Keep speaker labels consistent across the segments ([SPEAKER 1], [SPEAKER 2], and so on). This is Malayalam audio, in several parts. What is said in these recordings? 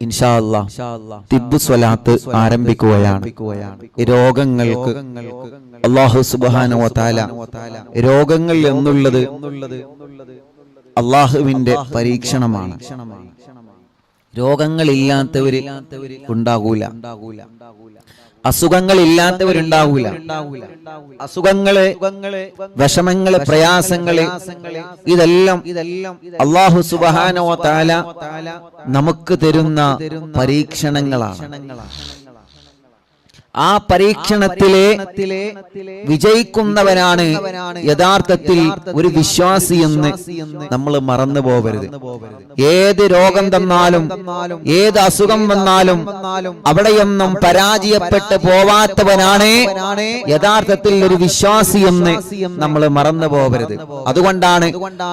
[SPEAKER 1] ഇൻഷാ അല്ലാഹ് തിബ്ബ് സ്വലാത്ത് ആരംഭിക്കുകയാണ്. രോഗങ്ങൾക്ക് അല്ലാഹു സുബ്ഹാനഹു വ തആല രോഗങ്ങൾ എന്നുള്ളത് അല്ലാഹുവിന്റെ പരീക്ഷണമാണ്. രോഗങ്ങളില്ലാത്തവര് ഉണ്ടാകൂല, അസുഖങ്ങളില്ലാത്തവരുണ്ടാകൂല. അസുഖങ്ങള്, വിഷമങ്ങള്, പ്രയാസങ്ങള് ഇതെല്ലാം അല്ലാഹു സുബ്ഹാനഹു വ തആല നമുക്ക് തരുന്ന പരീക്ഷണങ്ങളാണ്. ആ പരീക്ഷണത്തിലെ വിജയിക്കുന്നവനാണ് യഥാർത്ഥത്തിൽ ഒരു വിശ്വാസി എന്ന് നമ്മൾ മറന്നു പോകരുത്. ഏത് രോഗം തന്നാലും ഏത് അസുഖം വന്നാലും അവിടെയൊന്നും പരാജയപ്പെട്ട് പോവാത്തവനാണ് യഥാർത്ഥത്തിൽ ഒരു വിശ്വാസി എന്ന് നമ്മൾ മറന്നു പോകരുത്. അതുകൊണ്ടാണ്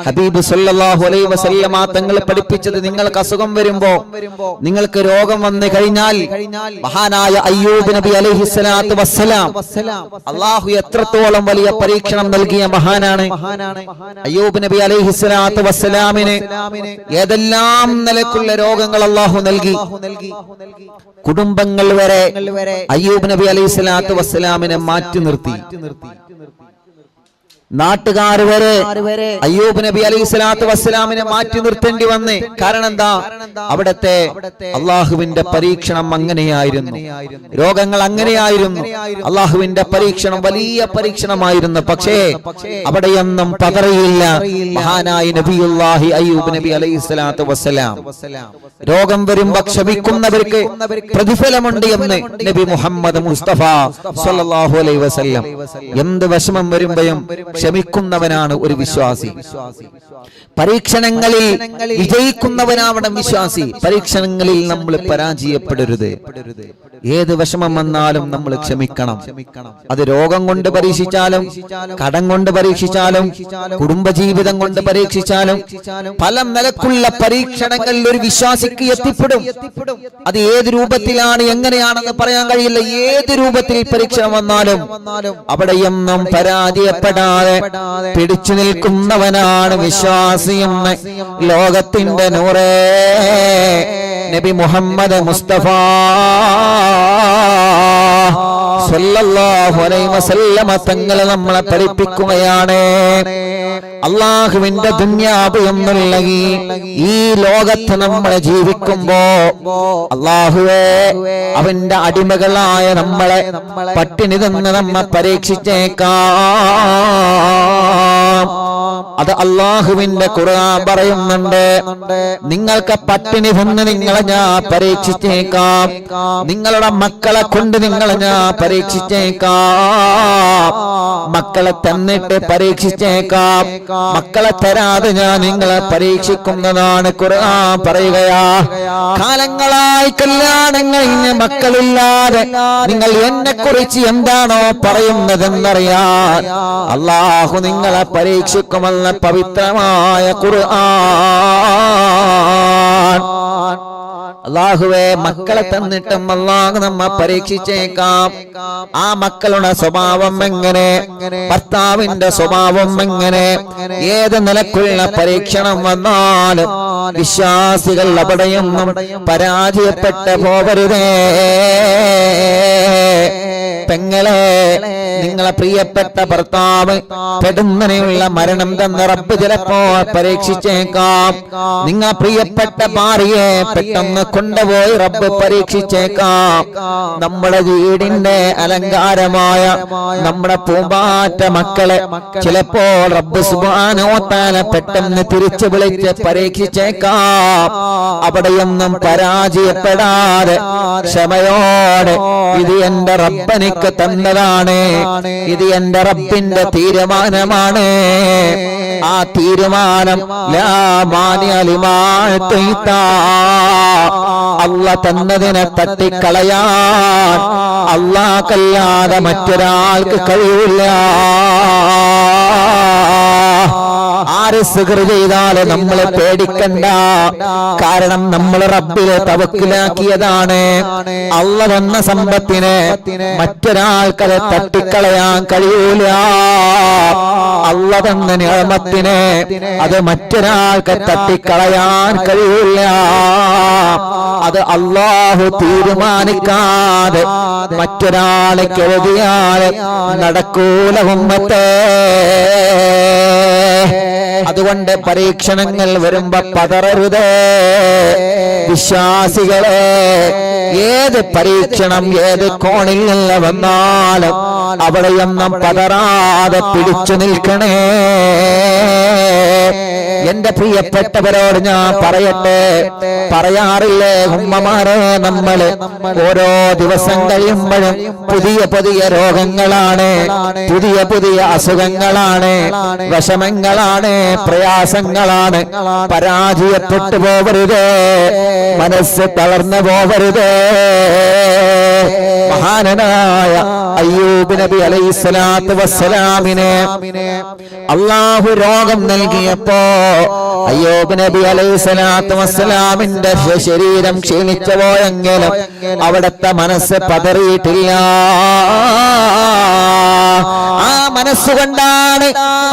[SPEAKER 1] ഹബീബ് സല്ലല്ലാഹു അലൈഹി വസല്ലമ തങ്ങൾ പഠിപ്പിച്ചത്, നിങ്ങൾക്ക് അസുഖം വരുമ്പോ, നിങ്ങൾക്ക് രോഗം വന്നു കഴിഞ്ഞാൽ മഹാനായ അയ്യൂബ് നബി അലൈഹിസ്സലാത്തു വസ്സലാം, അല്ലാഹു എത്രത്തോളം വലിയ പരീക്ഷണം നൽകിയ മഹാനാണ്. അയ്യൂബ് നബി അലൈഹിസ്സലാത്തു വസ്സലാമിന് ഏതെല്ലാം നിലക്കുള്ള രോഗങ്ങൾ അല്ലാഹു നൽകി. കുടുംബങ്ങൾ വരെ അയ്യൂബ് നബി അലൈഹിസ്സലാത്തു വസ്സലാമിനെ മാറ്റി നിർത്തി. നാട്ടുകാർ വരെ അയ്യൂബ് നബി അലൈഹിസ്സലാത്തു വസ്സലാമിനെ മാറ്റി നിർത്തേണ്ടി വന്നേ. കാരണം എന്താ? അവിടത്തെ അള്ളാഹുവിന്റെ പരീക്ഷണം അങ്ങനെയായിരുന്നു, രോഗങ്ങൾ അങ്ങനെയായിരുന്നു. അള്ളാഹുവിന്റെ പരീക്ഷണം വലിയ പരീക്ഷണമായിരുന്നു. പക്ഷേ അവിടെയൊന്നും പതറിയില്ല മഹാനായ നബിയുല്ലാഹി അയ്യൂബ് നബി അലൈഹിസ്സലാത്തു വസ്സലാം. രോഗം വരുമ്പോ ക്ഷമിക്കുന്നവർക്ക് പ്രതിഫലമുണ്ട് എന്ന് നബി മുഹമ്മദ് മുസ്തഫ സ്വല്ലല്ലാഹു അലൈഹി വസല്ലം. എന്ത് വിഷമം വരുമ്പോഴും ക്ഷമിക്കുന്നവനാണ് ഒരു വിശ്വാസി. പരീക്ഷണങ്ങളിൽ വിജയിക്കുന്നവനാവണം വിശ്വാസി. പരീക്ഷണങ്ങളിൽ നമ്മൾ പരാജയപ്പെടരുത്. ഏത് വിഷമം വന്നാലും നമ്മൾ ക്ഷമിക്കണം. അത് രോഗം കൊണ്ട് പരീക്ഷിച്ചാലും, കടം കൊണ്ട് പരീക്ഷിച്ചാലും, കുടുംബജീവിതം കൊണ്ട് പരീക്ഷിച്ചാലും, പല നിലക്കുള്ള പരീക്ഷണങ്ങളിൽ ഒരു വിശ്വാസിക്ക് എത്തിപ്പെടും. അത് ഏത് രൂപത്തിലാണ്, എങ്ങനെയാണെന്ന് പറയാൻ കഴിയില്ല. ഏത് രൂപത്തിൽ പരീക്ഷണം വന്നാലും അവിടെയൊന്നും പരാജയപ്പെടാതെ പിടിച്ചു നിൽക്കുന്നവനാണ് വിശ്വാസിയെന്ന് ലോകത്തിന്റെ നൂറേ നബി മുഹമ്മദ് മുസ്തഫ സല്ലല്ലാഹു അലൈഹി വസല്ലമ തങ്ങൾ നമ്മളെ പഠിപ്പിക്കുകയാണ്. അള്ളാഹുവിന്റെ ദുനിയാവ് എന്നുള്ള ഈ ലോകത്ത് നമ്മൾ ജീവിക്കുമ്പോ അള്ളാഹുവേ അവന്റെ അടിമകളായ നമ്മളെ പട്ടിണി തന്ന് നമ്മെ പരീക്ഷിച്ചേക്കാം. അത് അള്ളാഹുവിന്റെ ഖുർആൻ പറയുന്നുണ്ട്. നിങ്ങൾക്ക് പട്ടിണി തന്ന് നിങ്ങളെ ഞാൻ പരീക്ഷിച്ചേക്കാം, നിങ്ങളുടെ മക്കളെ കൊണ്ട് നിങ്ങളെ ഞാൻ പരീക്ഷിച്ചേക്കാം, മക്കളെ തന്നിട്ട് പരീക്ഷിച്ചേക്കാം, മക്കളെ തരാതെ ഞാൻ നിങ്ങളെ പരീക്ഷിക്കുന്നതാണ് ഖുർആൻ പറയുകയാ. കാലങ്ങളായി കല്യാണം കഴിഞ്ഞ് മക്കളില്ലാതെ നിങ്ങൾ എന്നെ കുറിച്ച് എന്താണോ പറയുന്നതെന്നറിയാൻ അള്ളാഹു നിങ്ങളെ പരീക്ഷിക്കുമെന്ന് പവിത്രമായ ഖുർആൻ. അല്ലാഹുവേ മക്കളെ തന്നിട്ടും അല്ലാഹു നമ്മെ പരീക്ഷിച്ചേക്കാം. ആ മക്കളുടെ സ്വഭാവം എങ്ങനെ, ഭർത്താവിന്റെ സ്വഭാവം എങ്ങനെ, ഏത് നിലക്കുള്ള പരീക്ഷണം വന്നാലും വിശ്വാസികൾ അവിടെയൊന്നും പരാജയപ്പെട്ട് പോകരുതേ. പെങ്ങളെ, നിങ്ങളെ പ്രിയപ്പെട്ട ഭർത്താവ് പെടുന്നതിനുള്ള മരണം തന്ന റബ്ബ് ചിലപ്പോ പരീക്ഷിച്ചേക്കാം. നിങ്ങൾ പ്രിയപ്പെട്ട ഭാര്യയെ പെട്ടെന്ന് കൊണ്ടുപോയി റബ്ബ് പരീക്ഷിച്ചേക്കാം. നമ്മുടെ വീടിന്റെ അലങ്കാരമായ നമ്മുടെ പൂമ്പാറ്റ മക്കളെ ചിലപ്പോൾ റബ്ബ് സുബ്ഹാനഹു വ തആല പെട്ടെന്ന് തിരിച്ചു വിളിച്ച് പരീക്ഷിച്ചേക്കാം. അവിടെയൊന്നും പരാജയപ്പെടാതെ ക്ഷമയോടെ ഇത് എന്റെ റബ്ബനിക്ക് തന്നതാണ്, ഇത് എന്റെ റബ്ബിന്റെ തീരുമാനമാണ്, ആ തീരുമാനം ലാ മാനിഅ ലിമാ അതൈത, അല്ലാഹ് തന്നതിനെ തട്ടിക്കളയാൻ അല്ലാഹുക്കല്ലാതെ മറ്റൊരാൾക്ക് കഴിയില്ല. ആര് സിഹർ ചെയ്താലും നമ്മൾ പേടിക്കണ്ട. കാരണം നമ്മൾ റബ്ബിലെ തവക്കുലാക്കിയതാണ്. അല്ലാഹ് തന്ന സമ്പത്തിനെ മറ്റൊരാൾക്കത് തട്ടിക്കളയാൻ കഴിയൂല. അല്ലാഹ് തന്ന നിഅമത്തിനെ അത് മറ്റൊരാൾക്ക് തട്ടിക്കളയാൻ കഴിയൂല. അത് അല്ലാഹു തീരുമാനിക്കാതെ മറ്റൊരാളെ കരുതിയാൽ നടക്കൂല ഉമ്മത്തേ. അതുകൊണ്ട് പരീക്ഷണങ്ങൾ വരുമ്പോ പതറരുതേ വിശ്വാസികളെ. ഏത് പരീക്ഷണം ഏത് കോണിൽ നിന്ന് വന്നാലും അവിടെയൊന്നും പതറാതെ പിടിച്ചു നിൽക്കണേ. എന്റെ പ്രിയപ്പെട്ടവരോട് ഞാൻ പറയട്ടെ, പറയാറില്ലേ ഉമ്മമാരെ, നമ്മള് ഓരോ ദിവസം കഴിയുമ്പോഴും പുതിയ പുതിയ രോഗങ്ങളാണ്, പുതിയ പുതിയ അസുഖങ്ങളാണ്, വിഷമങ്ങളാണ്, പ്രയാസങ്ങളാണ്. പരാജയപ്പെട്ടു പോവരുത്, മനസ്സ് തളർന്നു പോവരുത്. മഹാനായ അയ്യൂബ് നബി അലൈഹിസ്സലാത്തു വസ്സലാമിനെ അല്ലാഹു രോഗം നൽകിയപ്പോ അയ്യൂബ് നബി അലൈഹിസ്സലാത്തു വസ്സലാമിന്റെ ശരീരം ക്ഷീണിച്ചു പോയെങ്കിലും അവിടുത്തെ മനസ്സ് പതറിയിട്ടില്ല. ആ മനസ്സുകൊണ്ടാണ്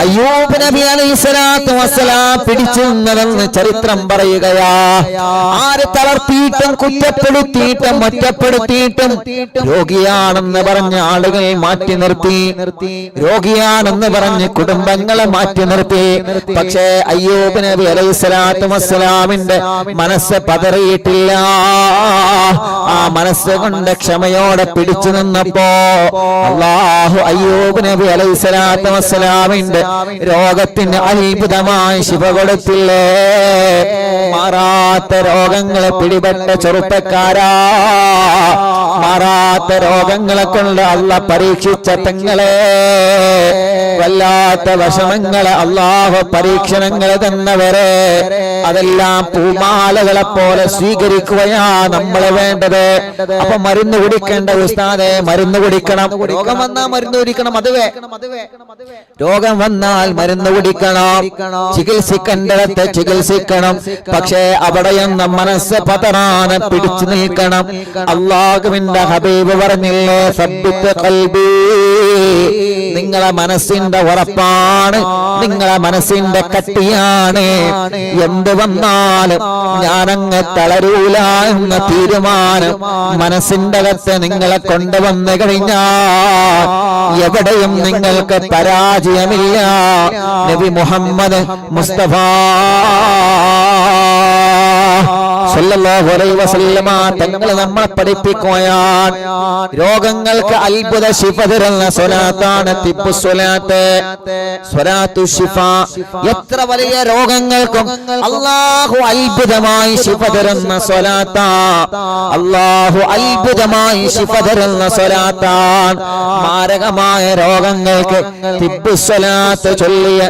[SPEAKER 1] അയ്യൂബ് നബി അലൈഹിസ്സലാത്തു വസ്സലാം പിടിച്ചു നിന്നതെന്ന് ചരിത്രം പറയുകയാ. ആര് തളർത്തിയിട്ടും കുറ്റപ്പെടുത്തിയിട്ടും ഒറ്റപ്പെടുത്തിയിട്ടും രോഗിയാണെന്ന് പറഞ്ഞ ആളുകൾ മാറ്റി നിർത്തി, രോഗിയാണെന്ന് പറഞ്ഞ് കുടുംബങ്ങളെ മാറ്റി നിർത്തി. പക്ഷേ അയ്യൂബ് നബി അലൈഹിസ്സലാത്തു വസ്സലാമിന്റെ മനസ്സ് പതറിയിട്ടില്ല. ആ മനസ്സ് കൊണ്ട് ക്ഷമയോടെ പിടിച്ചു നിന്നപ്പോ അല്ലാഹു അയ്യൂബ് നബി അലൈഹിസ്സലാത്തു വസ്സലാമിന്റെ രോഗത്തിന് അത്ഭുതമായി ശിഫ കൊടുത്തില്ലേ. മാറാത്ത രോഗങ്ങളെ പിടിപെട്ട ചെറുപ്പക്കാരാ, മാറാത്ത രോഗങ്ങളെ കൊണ്ട് അല്ലാഹ് പരീക്ഷിച്ച തങ്ങളെ, വല്ലാത്ത വിഷമങ്ങളെ അല്ലാഹു പരീക്ഷണങ്ങളെ തന്നവരെ അതെല്ലാം പൂമാലകളെ പോലെ സ്വീകരിക്കുകയാ നമ്മളെ വേണ്ടത്. അപ്പൊ മരുന്ന് കുടിക്കേണ്ട ഉസ്താദെ, മരുന്ന് കുടിക്കണം. രോഗം വന്നാൽ മരുന്ന് കുടിക്കണം, അതുവേ രോഗം വന്നാൽ മരുന്ന് കുടിക്കണം, ചികിത്സിക്കേണ്ടടത്ത് ചികിത്സിക്കണം. പക്ഷേ അവിടെയൊന്നും മനസ്സ് പതറാതെ പിടിച്ചു നിൽക്കണം. അല്ലാഹുവിന്റെ ഹബീബ് പറഞ്ഞില്ലേ, സബ്ബിത്ത് ഖൽബി, നിങ്ങളെ മനസ്സിന്റെ ഉറപ്പാണ്, നിങ്ങളെ മനസ്സിന്റെ കട്ടിയാണ്. എന്ത് വന്നാലും ഞാനങ്ങ് തളരൂല എന്ന തീരുമാനം മനസ്സിന്റെ അകത്ത് നിങ്ങളെ കൊണ്ടുവന്നു കഴിഞ്ഞാൽ എവിടെയും നിങ്ങൾക്ക് പരാജയമില്ല. നബി മുഹമ്മദ് മുസ്തഫ സല്ലല്ലാഹു അലൈഹി വസല്ലമ തങ്ങൾ നമ്മളെ പഠിപ്പിക്കുകയാണ്, രോഗങ്ങൾക്ക് അത്ഭുത ശിഫ തരുന്ന സ്വലാത്താണ് തിബ്ബു സ്വലാത്ത്, സ്വലാത്തു ശിഫ. എത്ര വലിയ രോഗങ്ങൾക്കും അല്ലാഹു അത്ഭുതമായി ശിഫ തരുന്ന സ്വലാത്താ, അല്ലാഹു അത്ഭുതമായി ശിഫ തരുന്ന സ്വലാത്താണ്. മാരകമായ രോഗങ്ങൾക്ക് തിബ്ബു സ്വലാത്ത് ചൊല്ലിയ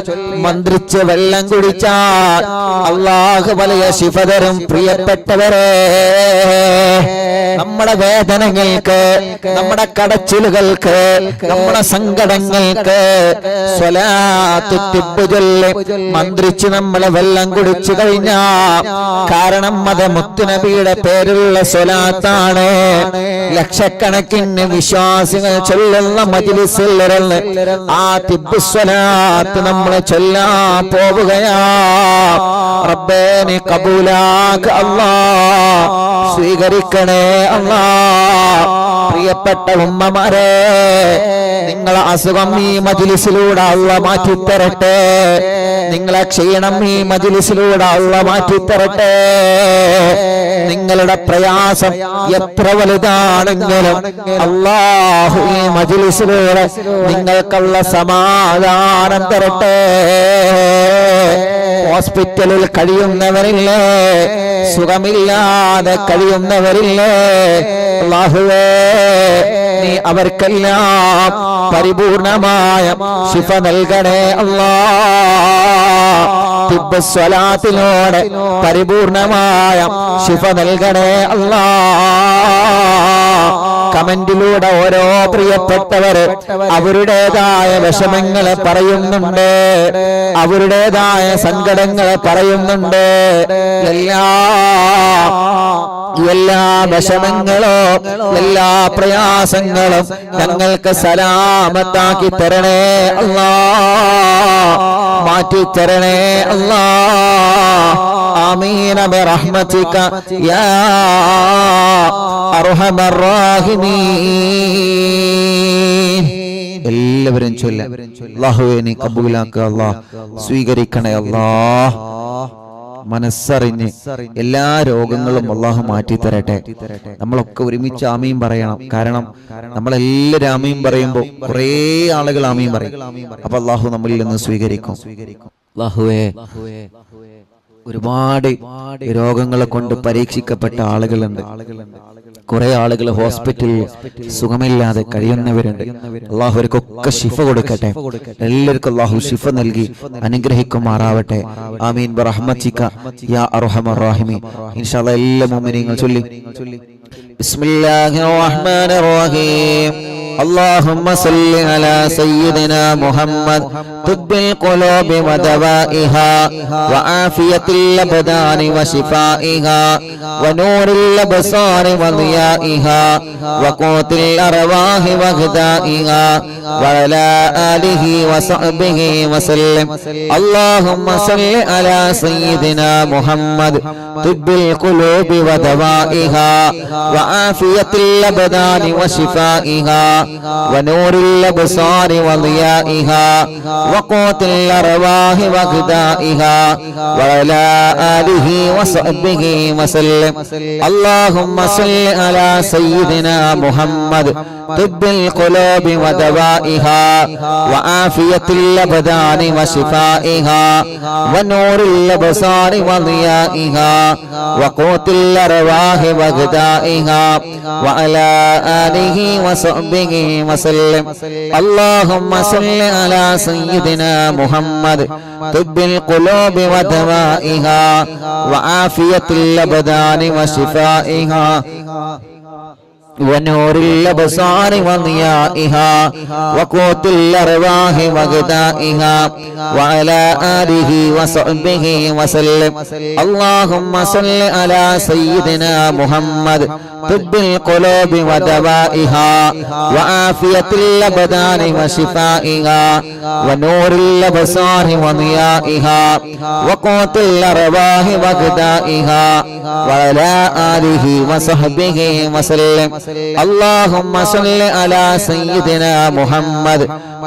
[SPEAKER 1] മന്ത്രിച്ച് വെള്ളം കുടിച്ചാൽ അല്ലാഹു വലിയ ശിഫ തരും. പ്രിയപ്പെട്ടവരെ, നമ്മുടെ വേദനകൾക്ക്, നമ്മുടെ കടച്ചിലുകൾക്ക്, നമ്മുടെ സങ്കടങ്ങൾക്ക് സ്വലാത്തു തിബ്ബ് ചൊല്ലി മന്ത്രിച്ച് നമ്മളെ വെള്ളം കുടിച്ചു കഴിഞ്ഞാൽ, കാരണം അത് മുത്തുനബിയുടെ പേരുള്ള സ്വലാത്താണ്. ലക്ഷക്കണക്കിന് വിശ്വാസികൾ ചൊല്ലുന്ന മജ്‌ലിസിൽ ഇരുന്ന് ആ തിബ്ബ് സ്വലാത്ത് നമ്മൾ ചൊല്ലാൻ പോവുകയാ. റബ്ബേ നീ കബൂലാക്ക് അല്ലാഹ്, സ്വീകരിക്കണേ അല്ലാഹ്. പ്രിയപ്പെട്ട ഉമ്മമാരെ, നിങ്ങളെ അസുഖം ഈ മജ്‌ലിസിലൂടെ അല്ലാഹ് മാറ്റിത്തരട്ടെ, നിങ്ങളെ ക്ഷീണം ഈ മജ്‌ലിസിലൂടെ അല്ലാഹ് മാറ്റിത്തരട്ടെ. നിങ്ങളുടെ പ്രയാസം എത്ര വലുതാണെങ്കിലും അല്ലാഹു ഈ മജ്‌ലിസിലൂടെ നിങ്ങൾക്കുള്ള സമാധാനം തരട്ടെ. ഹോസ്പിറ്റലിൽ കഴിയുന്നവരില്ലേ, സുഖമില്ലാതെ കഴിയുന്നവരില്ലേ, അല്ലാഹുവേ നീ അവർക്കെല്ലാം പരിപൂർണമായ ശിഫ നൽകണേ അല്ലാഹ്. തിബ്ബ് സ്വലാത്തിലൂടെ പരിപൂർണമായ ശിഫ നൽകണേ അല്ലാഹ്. കമന്റിലൂടെ ഓരോ പ്രിയപ്പെട്ടവര് അവരുടേതായ വിഷമങ്ങളെ പറയുന്നുണ്ട്, അവരുടേതായ സങ്കടങ്ങളെ പറയുന്നുണ്ട്. എല്ലാ വിഷമങ്ങളോ എല്ലാ പ്രയാസങ്ങളും ഞങ്ങൾക്ക് സലാമത്താക്കി തരണേ അല്ലാ, മാറ്റി തരണേ അല്ലാ. ആമീന ബിറഹ്മതിക യാ അർഹമർ റഹീമീൻ. എല്ലാവരും ചൊല്ലാം. അല്ലാഹുവേ നീ കബൂലാക്കുക അല്ലാഹ്, സ്വീകരിക്കണേ അല്ലാഹ്. മനസ്സറിഞ്ഞ് എല്ലാ രോഗങ്ങളും അല്ലാഹു മാറ്റി തരട്ടെ. നമ്മളൊക്കെ ഒരുമിച്ച് ആമീൻ പറയണം. കാരണം നമ്മളെല്ലാവരും ആമീൻ പറയുമ്പോൾ കുറേ ആളുകൾ ആമീൻ പറയും. അപ്പൊ അല്ലാഹു നമ്മളിൽ നിന്ന് സ്വീകരിക്കും. അല്ലാഹുവേ, ഒരുപാട് രോഗങ്ങളെ കൊണ്ട് പരീക്ഷിക്കപ്പെട്ട ആളുകളുണ്ട്. കുറെ ആളുകൾ ഹോസ്പിറ്റലിൽ സുഖമില്ലാതെ കഴിയുന്നവരുണ്ട്. അല്ലാഹു അവർക്കൊക്കെ ശിഫ കൊടുക്കട്ടെ. എല്ലാവർക്കും അല്ലാഹു ശിഫ നൽകി അനുഗ്രഹിക്കുമാറാവട്ടെ. ആമീൻ ബിറഹ്മതിക യാ അർഹമർ റഹീമീൻ. ഇൻഷാ അല്ലാഹ് എല്ലാ മുഅ്മിനീങ്ങളും ചൊല്ലി. ബിസ്മില്ലാഹിർ റഹ്മാനിർ റഹീം. اللهم صل على سيدنا محمد طب القلوب ودوائها وعافية الأبدان وشفائها ونور الأبصار وضيائها وقوت الأرواح وغذائها وعلى آله وصحبه وسلم. اللهم صل على سيدنا محمد طب القلوب ودوائها وعافية الأبدان وشفائها ونور الأبصار وضيائها وقوت الأرواح وغذائها وعلى آله وصحبه وسلم. اللهم صل على سيدنا محمد طب القلوب ودوائها وعافية الأبدان وشفائها ونور الأبصار وضيائها وقوت الأرواح وغذائها وعلى آله وصحبه وسلم. اللهم صل على سيدنا محمد طب القلوب ودوائها وعافية الأبدان وشفائها ونور الأبصار وضيائها وقوت الأرواح وغذائها وعلى آله وصحبه وسلم. اللهم صل على سيدنا محمد طب القلوب ودوائها وعافية الأبدان وشفائها ونور الأبصار وضيائها وقوت الأرواح وغذائها وعلى آله وصحبه وسلم. اللهم صل على سيدنا محمد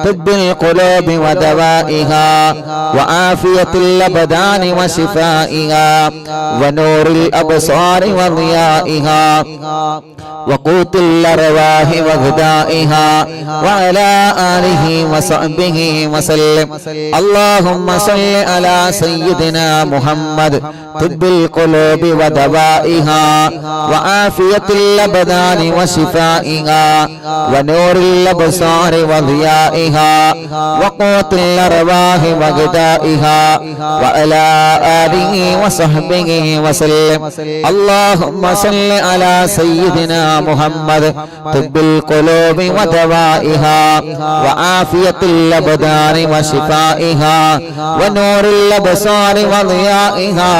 [SPEAKER 1] طب القلوب ودوائها وعافية الأبدان وشفائها ونور الأبصار وضيائها وقوت الأرواح وغذائها وعلى آله وصحبه وسلم. اللهم صل على سيدنا محمد طب القلوب ودوائها وعافية الأبدان وشفائها ونور الأبصار وضيائها وقوت الأرواح وغذائها وعلى آله وصحبه وسلم. اللهم صل على سيدنا محمد طب القلوب ودوائها وعافية الأبدان وشفائها ونور الأبصار وضيائها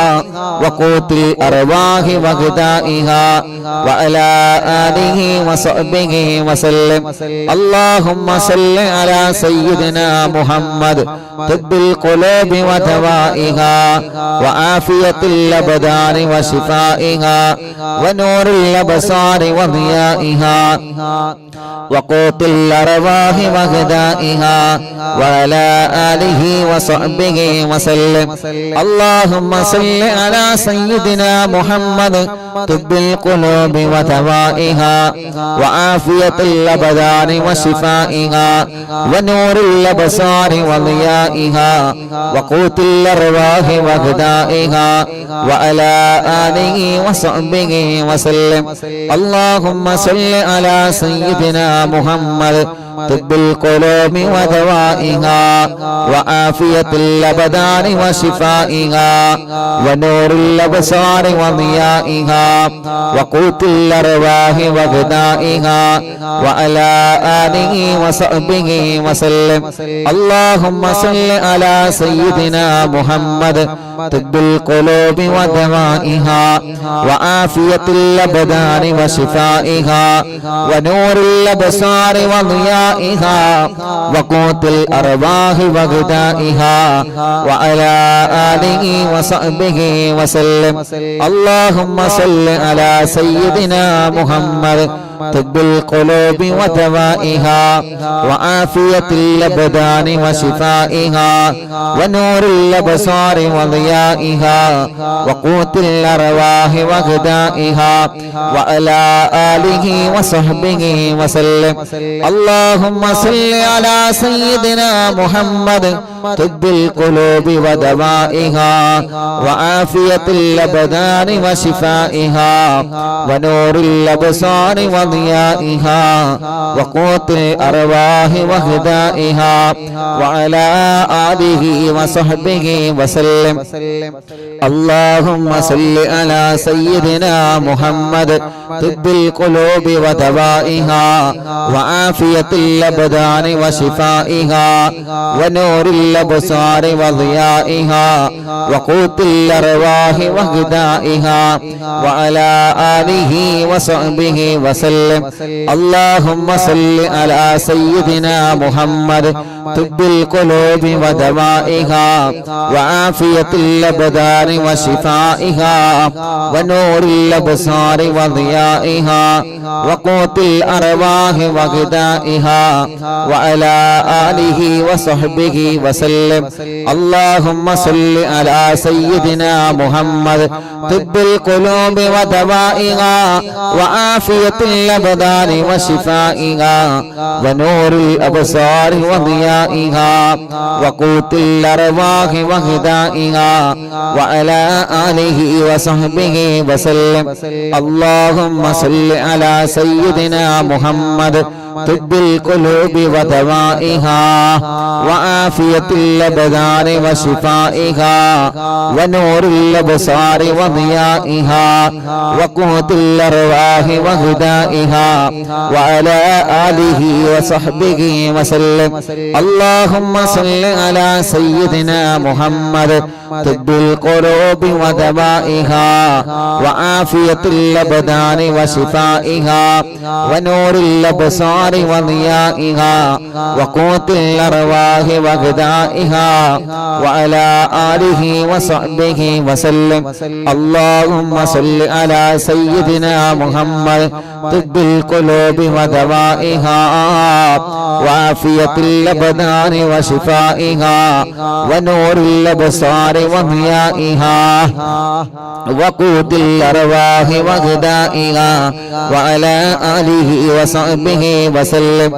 [SPEAKER 1] وقوت الأرواح وغذائها وعلى آله وصحبه وسلم. اللهم صل على سيدنا محمد طب القلوب ودوائها وعافية الأبدان وشفائها ونور الأبصار وضيائها وقوت الأرواح وغذائها وعلى آله وصحبه وسلم. اللهم صل على سيدنا محمد طب القلوب ودوائها وعافية الأبدان وشفائها ونور الأبصار وضيائها وقوت الأرواح وغذائها وعلى آله وصحبه وسلم. اللهم صل على سيدنا محمد طب القلوب ودوائها وعافية الأبدان وشفائها ونور الأبصار وضيائها وقوت الأرواح وغذائها وعلى آله وصحبه وسلم. اللهم صل على سيدنا محمد طب القلوب ودوائها وعافية الأبدان وشفائها ونور الأبصار وضيائها وقوت الأرواح وغذائها وعلى آله وصحبه وسلم. اللهم صل على سيدنا محمد طب القلوب ودوائها وعافية الأبدان وشفائها ونور الأبصار وضيائها وقوت الأرواح وغذائها وعلى آله وصحبه وسلم. اللهم صل على سيدنا محمد طب القلوب ودوائها وعافية الأبدان وشفائها ونور الأبصار وضيائها وقوت الأرواح وغذائها وعلى آله وصحبه وسلم. اللهم صل على سيدنا محمد طب القلوب ودوائها وعافية الأبدان وشفائها ونور الأبصار وضيائها وقوت الأرواح وغذائها وعلى آله وصحبه وسلم. اللهم صل على سيدنا محمد طب القلوب ودوائها وعافية الأبدان وشفائها ونور الأبصار وضيائها وقوت الأرواح وغذائها وعلى آله وصحبه وسلم. اللهم صل على سيدنا محمد طب القلوب ودوائها وعافية الأبدان وشفائها ونور الأبصار وضيائها وقوت الأرواح وغذائها وعلى آله وصحبه وسلم. اللهم صل على سيدنا محمد طب القلوب ودوائها وعافية الأبدان وشفائها ونور الأبصار وضيائها وقوت الأرواح وغذائها وعلى آله وصحبه وسلم. اللهم صل على سيدنا محمد طب القلوب ودوائها وعافية الأبدان وشفائها ونور الأبصار وضيائها وقوت الأرواح وغذائها وعلى آله وصحبه وسلم. اللهم صل على سيدنا محمد طب القلوب ودوائها وعافية الأبدان وشفائها ونور الأبصار وضيائها وقوت الأرواح وغذائها وعلى آله وصحبه وسلم.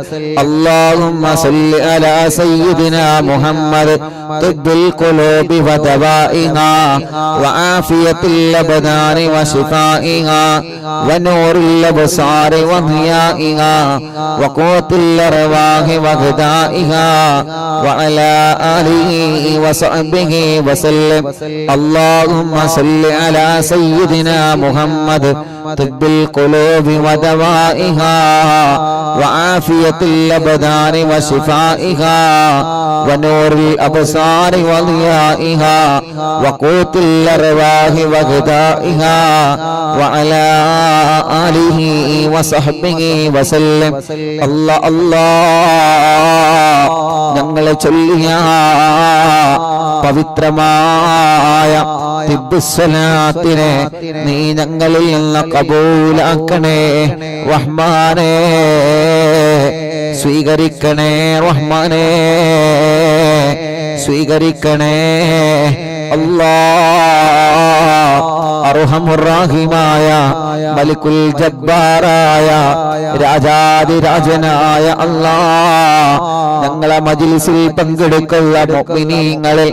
[SPEAKER 1] اللهم صل على سيدنا محمد طب القلوب ودوائها وعافية الأبدان وشفائها ونور الأبصار وضيائها وقوت الأرواح وغذائها وعلى آله وصحبه وسلم. اللهم صل على سيدنا محمد طب القلوب ودوائها وعافية الأبدان وشفائها ونور الأبصار وضيائها وقوت الأرواح وغذائها وعلى آله وصحبه وسلم. الله الله ഞങ്ങളെ ചൊല്ലിയ പവിത്രമായ തിബ്ബുസ്സലാത്തിനെ നീ ഞങ്ങളിൽ നിന്ന് കബൂലാക്കണേ റഹ്മാനേ, സ്വീകരിക്കണേ റഹ്മാനേ, സ്വീകരിക്കണേ അല്ലാഹ്. അർഹമുർറഹീമായ മലിക്കുൽ ജബ്ബാറായ രാജാതിരാജനായ അല്ലാഹ്, ഞങ്ങളെ മജ്ലിസിൽ പങ്കെടുക്കുന്ന മുഅ്മിനീങ്ങളിൽ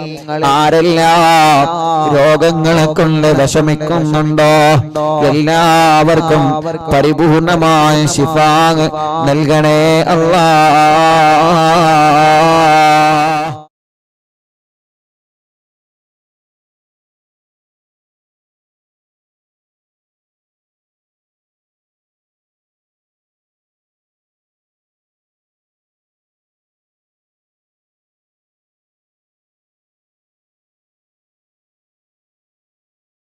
[SPEAKER 1] ആരെല്ലാം രോഗങ്ങളെ കൊണ്ട് വിഷമിക്കുന്നുണ്ടോ എല്ലാവർക്കും പരിപൂർണമായ ശിഫാ നൽകണേ അല്ലാഹ്.